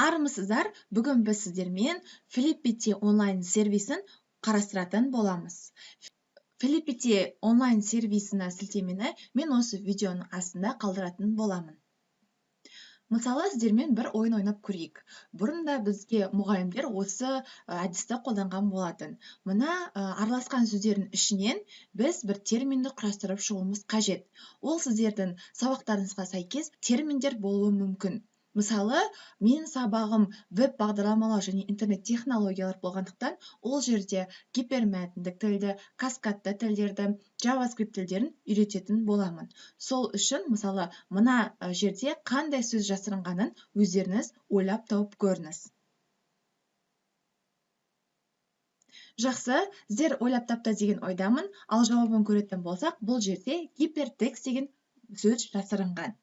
Армысыздар, бүгін біз сіздермен Flippity онлайн сервисін қарастыратын боламыз. Flippity онлайн сервисіне сілтемені мен осы видеоның астында қалдыратын боламын. Мысалы, сіздермен бір ойын ойнап көрейік. Бұрында бізге мұғалімдер осы әдісті қолданған болатын. Мына араласқан сөздердің ішінен біз бір терминді құрастырып шығуымыз қажет. Ол сіздердің сабақтарыңызға сәйкес терминдер болуы мүмкін. Мысалы, менің сабағым веб бағдарламалау және интернет технологиялар болғандықтан, ол жерде гипермәтіндік тілді, каскадты тілдерді, JavaScript тілдерін үйрететін боламын. Сол үшін, мысалы, мына жерде қандай сөз жасырынғанын өздеріңіз ойлап тауып көріңіз. Жақсы, сіздер ойлап тапты деген ойдамын, ал жауабын көретін болсақ, бұл жерде гипертекст деген сөз жасырынған.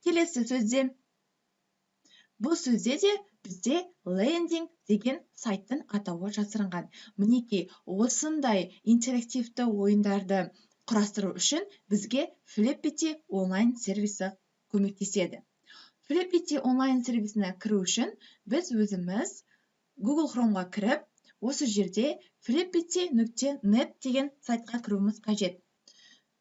Келесі сөзде бұл сөзде де бізде лендинг деген сайттың атауы жасырынған. Мінекей, осындай интерактивті ойындарды құрастыру үшін бізге Flippity онлайн сервисі көмектеседі. Flippity онлайн сервисіне кіру үшін біз өзіміз Google Chromeға кіріп, осы жерде flippity.net деген сайтқа кіруіміз қажет.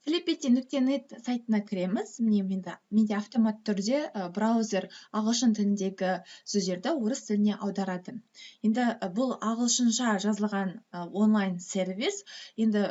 Flippity.net сайтына кіреміз. Менде автомат түрде браузер ағылшын тіліндегі сөздерді орыс тіліне аударады. Енді бұл ағылшынша жазылған онлайн сервис. Енді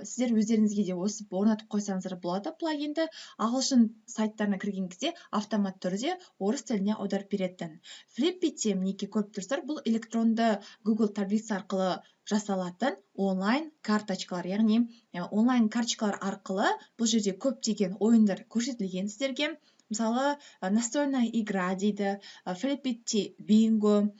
сіздер өздеріңізге де осы орнатып қойсаңыздар болады. Плагинді ағылшын сайттарына кірген кезде автомат түрде орыс тіліне аударып беретін. Flippity, мінекей көріп тұрсыздар, бұл электронды Google таблица арқылы жасалатын онлайн карточкалар, яғни онлайн карточкалар арқылы бұл жерде көптеген ойындар көрсетілген сіздерге. Мысалы, настольная игра дейді, Flippity Bingo,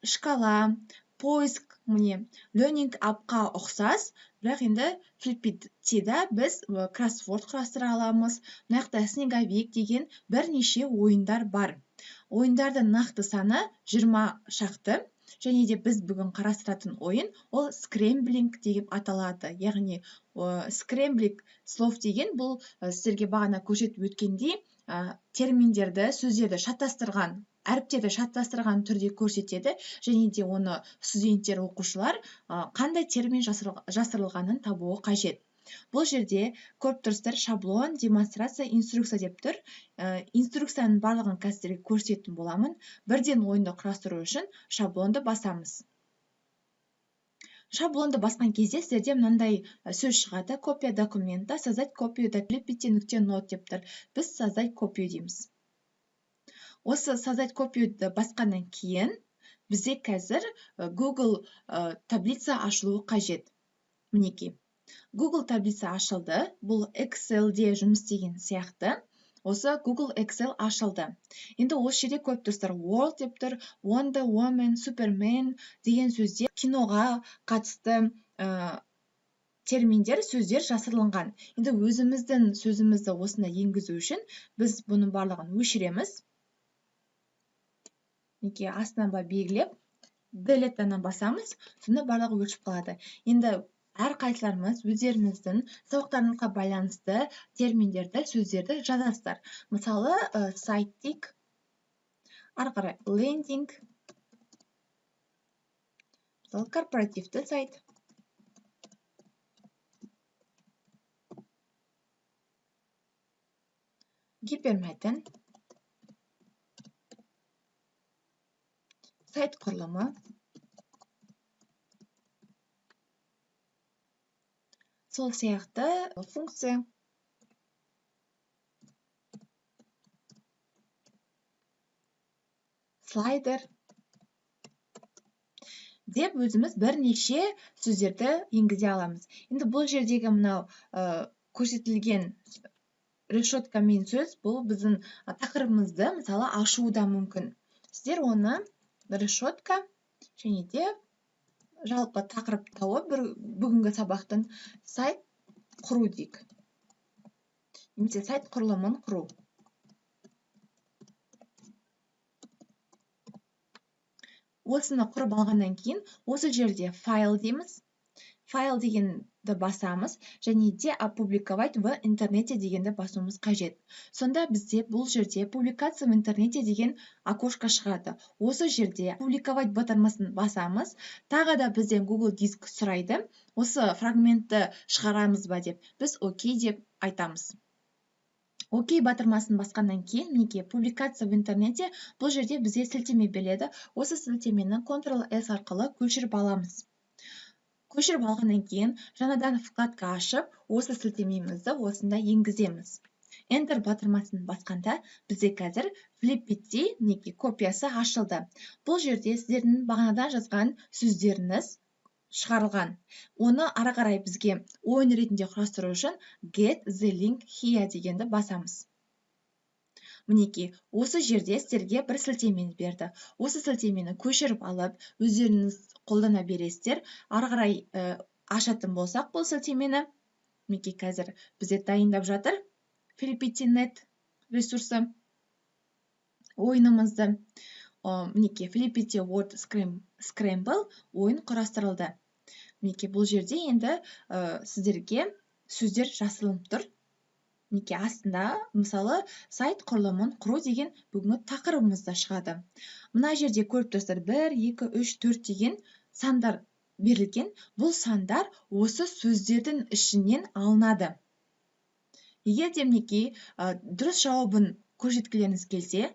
шкала, поиск, learning appқа ұқсас, бірақ енді Flippity-да біз кроссворд құрастыра аламыз. Мына снеговик деген бірнеше ойындар бар. Ойындардың нақты саны 20 шақты. Және де біз бүгін қарастыратын ойын, ол скремблинг деп аталады. Яғни, скремблинг слов деген бұл сіздерге бағана көрсетіп өткендей терминдерді, сөздерді шатастырған, әріптерді шатастырған түрде көрсетеді. Және де оны студенттер, оқушылар қандай термин жасырылғанын табуы қажет. Бұл жерде көріп тұрсыздар, шаблон, демонстрация, инструкция деп тұр. Инструкцияның барлығын сіздерге көрсететін боламын. Бірден ойынды құрастыру үшін шаблонды басамыз. Шаблонды басқан кезде сіздерде мынандай сөз шығады: копия документа, создать копию до Flippity.net деп тұр. Біз создать копию дейміз. Осы создать копиюді басқаннан кейін бізде қазір Google таблица ашылуы қажет. Мінекей. Google таблица ашылды. Бұл Excel-де жұмыс істеген сияқты. Осы Google Excel ашылды. Енді осы жерде көріп тұрсыздар, World деп тұр, Wonder Woman, Superman деген сөздер, киноға қатысты терминдер, сөздер жасырылған. Енді өзіміздің сөзімізді осында енгізу үшін біз бұның барлығын өшіреміз. Неке астынан белгілеп, Delete-ні басамыз, сонда барлығы өшіп қалады. Енді әрқайсыларымыз өздеріңіздің сабақтарыңызға байланысты терминдерді, сөздерді жазасыздар. Мысалы, сайттик, ары қарай лендинг, мысалы, корпоративті сайт, гипермәтін, сайт құрылымы, сол сияқты функция, слайдер деп өзіміз бірнеше сөздерді енгізе аламыз. Енді бұл жердегі мынау көрсетілген решеткамен сөз, бұл біздің тақырыбымызды мысалы ашуы да мүмкін. Сіздер оны решетка және де жалпы тақырып тауып бүгінгі сабақтың сайт құру дейік. Немесе сайт құрылымын құру. Осыны құрып алғаннан кейін, осы жерде файл дейміз. Файл деген басамыз және де опубликовать в интернете дегенді басуымыз қажет. Сонда бізде бұл жерде публикация в интернете деген окошко шығады. Осы жерде публиковать батырмасын басамыз. Тағы да бізден Google Диск сұрайды. Осы фрагментті шығарамыз ба деп, біз окей деп айтамыз. Окей батырмасын басқаннан кейін, мінекей публикация в интернете бұл жерде бізде сілтеме береді. Осы сілтемені Ctrl+S арқылы көшіріп аламыз. Көшіріп алғаннан кейін, жаңадан вкладка ашып, осы сілтемемізді осында енгіземіз. Enter батырмасын басқанда, бізде қазір Flippity мінекей копиясы ашылды. Бұл жерде сіздердің бағанадан жазған сөздеріңіз шығарылған. Оны ары қарай бізге ойын ретінде құрастыру үшін get the link here дегенді басамыз. Мінекей, осы жерде сіздерге бір сілтемені берді. Осы сілтемені көшіріп алып, өздеріңіз қолдана бересіздер. Ары қарай ашатын болсақ бұл сілтемені, мінекей қазір бізде дайындап жатыр Flippity.net ресурсы ойынымызды. Мінекей Flippity Word Scramble ойын құрастырылды. Мінекей бұл жерде енді сіздерге сөздер жасырылып тұр. Мінекей астында, мысалы, сайт құрылымын құру деген бүгінгі тақырыбымызда шығады. Мына жерде көріп тұрсыздар 1, 2, 3, 4 деген сандар берілген. Бұл сандар осы сөздердің ішінен алынады. Егер де мінекей дұрыс жауабын көрсеткілеріңіз келсе,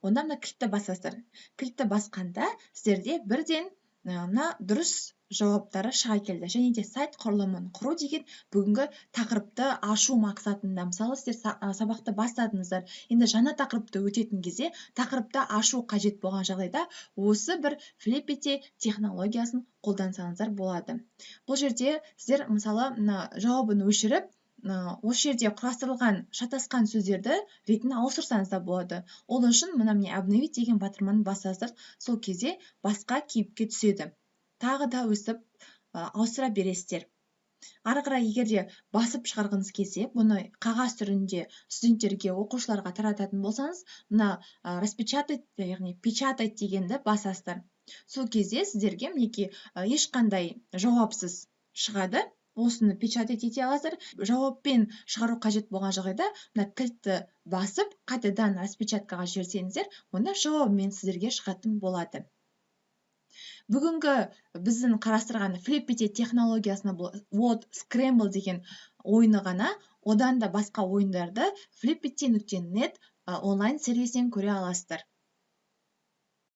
онда мына кілтті басасыздар. Кілтті басқанда сіздерде бірден мына дұрыс жауаптары шыға келді. Және де сайт құрылымын құру деген бүгінгі тақырыпты ашу мақсатында. Мысалы, сіздер сабақты бастадыңыздар. Енді жаңа тақырыпты өтетін кезде, тақырыпты ашу қажет болған жағдайда, осы бір Flippity технологиясын қолдансаңыздар болады. Бұл жерде сіздер, мысалы, жауабын өшіріп, осы жерде құрастырылған шатасқан сөздерді ретіне ауыстырсаңыз да болады. Ол үшін міне обновить деген батырманы басасыздар. Сол кезде басқа кейіпке түседі. Тағы да өсіп ауыстыра бересіздер. Ары қарай егер де басып шығарғыңыз келсе, бұны қағаз түрінде студенттерге, оқушыларға тарататын болсаңыз, мына распечатать, яғни печатать дегенді басасыздар. Сол кезде сіздерге мінекей ешқандай жауапсыз шығады. Осыны печатать ете аласыздар. Жауаппен шығару қажет болған жағдайда, мына кілтті басып, қайтадан распечаткаға жіберсеңіздер, онда жауабымен сіздерге шығатын болады. Бүгінгі біздің қарастырған Flippity технологиясына Word Scramble деген ойыны ғана, одан да басқа ойындарды Flippity.net онлайн сервисінен көре аласыздар.